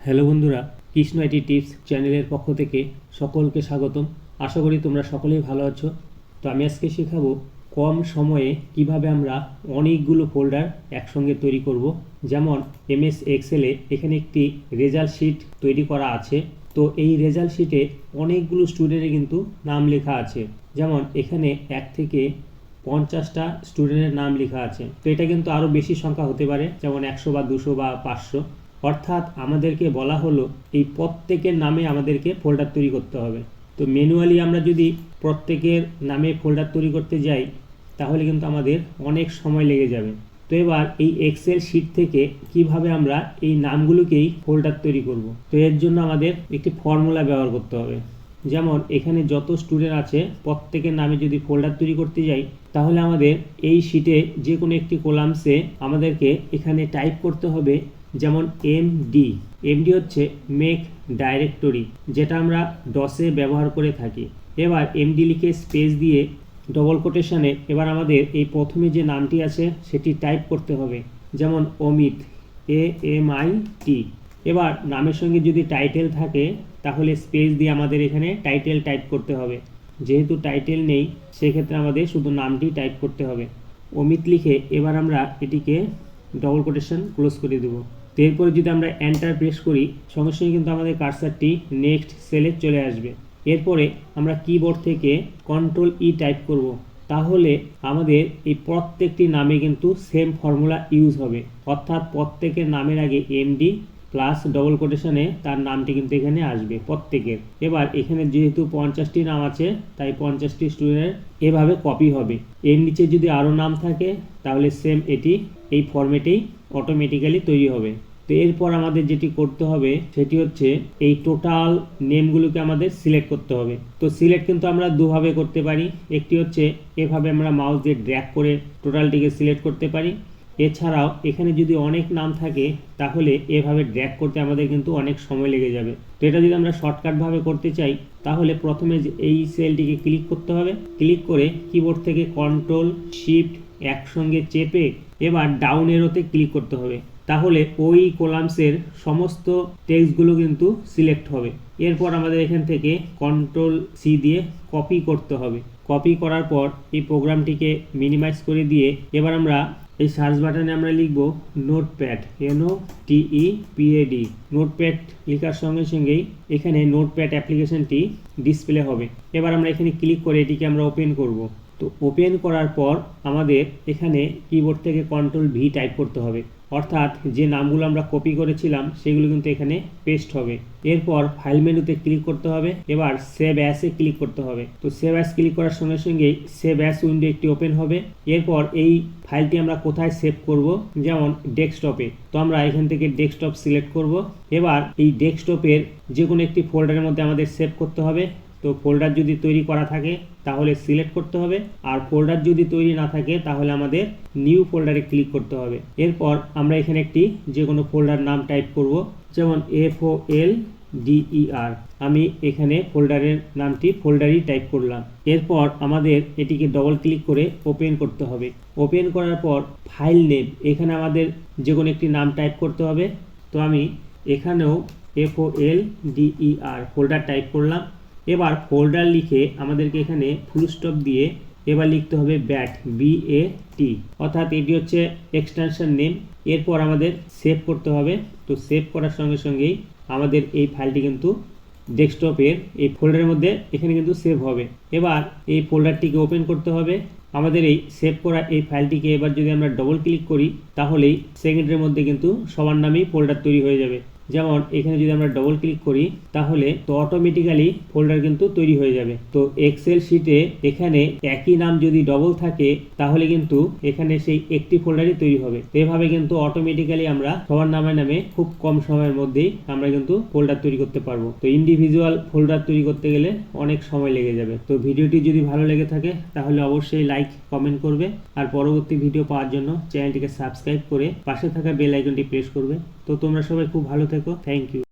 Hello বন্ধুরা, Krishna IT tips চ্যানেলের পক্ষ থেকে সকলকে স্বাগতম। আশা করি তোমরা সকলেই ভালো আছো। তো আমি আজকে শেখাবো কম সময়ে কিভাবে আমরা অনেকগুলো ফোল্ডার একসঙ্গে তৈরি করব। যেমন এমএস এক্সেলে এখানে একটি রেজাল্ট শিট তৈরি করা আছে। তো এই রেজাল্ট শিটে অনেকগুলো স্টুডেন্টের কিন্তু নাম লেখা আছে। যেমন এখানে 1 থেকে 50টা স্টুডেন্টের নাম লেখা আছে। তো এটা কিন্তু আরও বেশি সংখ্যা হতে পারে, যেমন 100 বা 200 বা 500। অর্থাৎ আমাদেরকে বলা হলো এই প্রত্যেকের নামে আমাদেরকে ফোল্ডার তৈরি করতে হবে। তো ম্যানুয়ালি আমরা যদি প্রত্যেকের নামে ফোল্ডার তৈরি করতে যাই তাহলে কিন্তু আমাদের অনেক সময় লেগে যাবে। তো এবার এই এক্সেল শিট থেকে কিভাবে আমরা এই নামগুলোকেই ফোল্ডার তৈরি করব। তো এর জন্য আমাদের একটি ফর্মুলা ব্যবহার করতে হবে। যেমন এখানে যত স্টুডেন্ট আছে প্রত্যেকের নামে যদি ফোল্ডার তৈরি করতে যাই তাহলে আমাদের এই শিটে যে কোনো একটি কলামসে আমাদেরকে এখানে টাইপ করতে হবে। যেমন এমডি হচ্ছে মেক ডাইরেক্টরি, যেটা আমরা ডসে ব্যবহার করে থাকি। এবার এমডি লিখে স্পেস দিয়ে ডবল কোটেশনে এবার আমাদের এই প্রথমে যে নামটি আছে সেটি টাইপ করতে হবে। যেমন অমিত, AMIT। এবার নামের সঙ্গে যদি টাইটেল থাকে তাহলে স্পেস দিয়ে আমাদের এখানে টাইটেল টাইপ করতে হবে। যেহেতু টাইটেল নেই সেক্ষেত্রে আমাদের শুধু নামটি টাইপ করতে হবে। অমিত লিখে এবার আমরা এটিকে ডবল কোটেশন ক্লোজ করে দেবো। তো এরপরে যদি আমরা এন্টার প্রেস করি সঙ্গে সঙ্গে কিন্তু আমাদের কার্সারটি নেক্সট সেলে চলে আসবে। এরপরে আমরা কিবোর্ড থেকে Ctrl E টাইপ করব। তাহলে আমাদের এই প্রত্যেকটি নামে কিন্তু সেম ফর্মুলা ইউজ হবে। অর্থাৎ প্রত্যেকের নামের আগে এমডি প্লাস ডবল কোটেশনে তার নামটি কিন্তু এখানে আসবে প্রত্যেকের। এবার এখানে যেহেতু 50টি নাম আছে তাই 50টি স্টুডেন্টের এভাবে কপি হবে। এর নিচে যদি আরও নাম থাকে তাহলে সেম এটি এই ফরম্যাটেই অটোমেটিক্যালি তৈরি হবে। তো এরপর আমাদের যেটি করতে হবে সেটি হচ্ছে এই টোটাল নেমগুলোকে আমাদের সিলেক্ট করতে হবে। তো সিলেক্ট কিন্তু আমরা দুভাবে করতে পারি। একটি হচ্ছে এভাবে আমরা মাউস দিয়ে ড্র্যাগ করে টোটালটিকে সিলেক্ট করতে পারি। এছাড়াও এখানে যদি অনেক নাম থাকে তাহলে এভাবে ড্র্যাগ করতে আমাদের কিন্তু অনেক সময় লেগে যাবে। তো এটা যদি আমরা শর্টকাটভাবে করতে চাই তাহলে প্রথমে এই সেলটিকে ক্লিক করতে হবে। ক্লিক করে কিবোর্ড থেকে Ctrl-Shift একসঙ্গে চেপে এবার ডাউন এরোতে ক্লিক করতে হবে। তাহলে ওই কলামসের সমস্ত টেক্সটগুলো কিন্তু সিলেক্ট হবে। এরপর আমাদের এখান থেকে Ctrl-C দিয়ে কপি করতে হবে। কপি করার পর এই প্রোগ্রামটিকে মিনিমাইজ করে দিয়ে এবার আমরা এই সার্চ বাটনে আমরা লিখব নোটপ্যাড, NOTEPAD। নোটপ্যাড লেখার সঙ্গে সঙ্গেই এখানে নোটপ্যাড অ্যাপ্লিকেশনটি ডিসপ্লে হবে। এবার আমরা এখানে ক্লিক করে এটিকে আমরা ওপেন করব। তো ওপেন করার পর আমাদের এখানে কিবোর্ড থেকে Ctrl-V টাইপ করতে হবে। অর্থাৎ যে নামগুলো আমরা কপি করেছিলাম সেগুলো কিন্তু এখানে পেস্ট হবে। এরপর ফাইল মেনুতে ক্লিক করতে হবে। এবার সেভ অ্যাসে ক্লিক করতে হবে। তো সেভ অ্যাস ক্লিক করার সঙ্গে সঙ্গেই সেভ অ্যাস উইন্ডো একটি ওপেন হবে। এরপর এই ফাইলটি আমরা কোথায় সেভ করব, যেমন ডেস্কটপে। তো আমরা এখান থেকে ডেস্কটপ সিলেক্ট করব। এবার এই ডেস্কটপের যে কোনো একটি ফোল্ডারের মধ্যে আমাদের সেভ করতে হবে। তো ফোল্ডার যদি তৈরি করা থাকে তাহলে সিলেক্ট করতে হবে, আর ফোল্ডার যদি তৈরি না থাকে তাহলে আমাদের নিউ ফোল্ডারে ক্লিক করতে হবে। এরপর আমরা এখানে একটি যে কোনো ফোল্ডার নাম টাইপ করব। যেমন FOLDER। আমি এখানে ফোল্ডারের নামটি ফোল্ডারই টাইপ করলাম। এরপর আমাদের এটিকে ডবল ক্লিক করে ওপেন করতে হবে। ওপেন করার পর ফাইল নেম, এখানে আমাদের যে কোনো একটি নাম টাইপ করতে হবে। তো আমি এখানেও FOLDER ফোল্ডার টাইপ করলাম। এবার ফোল্ডার লিখে আমাদেরকে এখানে ফুল স্টপ দিয়ে এবার লিখতে হবে BAT, অর্থাৎ এটি হচ্ছে এক্সটেনশন নেম। এরপর আমাদের সেভ করতে হবে। তো সেভ করার সঙ্গে সঙ্গেই আমাদের এই ফাইলটি কিন্তু ডেস্কটপের এই ফোল্ডারের মধ্যে এখানে কিন্তু সেভ হবে। এবার এই ফোল্ডারটিকে ওপেন করতে হবে। আমাদের এই সেভ করা এই ফাইলটিকে এবার যদি আমরা ডবল ক্লিক করি তাহলেই সেকেন্ডের মধ্যে কিন্তু সবার নামেই ফোল্ডার তৈরি হয়ে যাবে। যেমন এখানে যদি আমরা ডবল ক্লিক করি তাহলে তো অটোমেটিক্যালি ফোল্ডার কিন্তু তৈরি হয়ে যাবে। তো এক্সেল শিটে এখানে একই নাম যদি ডবল থাকে তাহলে কিন্তু এখানে সেই একটি ফোল্ডারই তৈরি হবে। এভাবে কিন্তু অটোমেটিক্যালি আমরা সবার নামে খুব কম সময়ের মধ্যেই আমরা কিন্তু ফোল্ডার তৈরি করতে পারবো। তো ইন্ডিভিজুয়াল ফোল্ডার তৈরি করতে গেলে অনেক সময় লেগে যাবে। তো ভিডিওটি যদি ভালো লেগে থাকে তাহলে অবশ্যই লাইক কমেন্ট করবে, আর পরবর্তী ভিডিও পাওয়ার জন্য চ্যানেলটিকে সাবস্ক্রাইব করে পাশে থাকা বেল আইকনটি প্রেস করবে। তো তোমরা সবাই খুব ভালো থেকো। Thank you.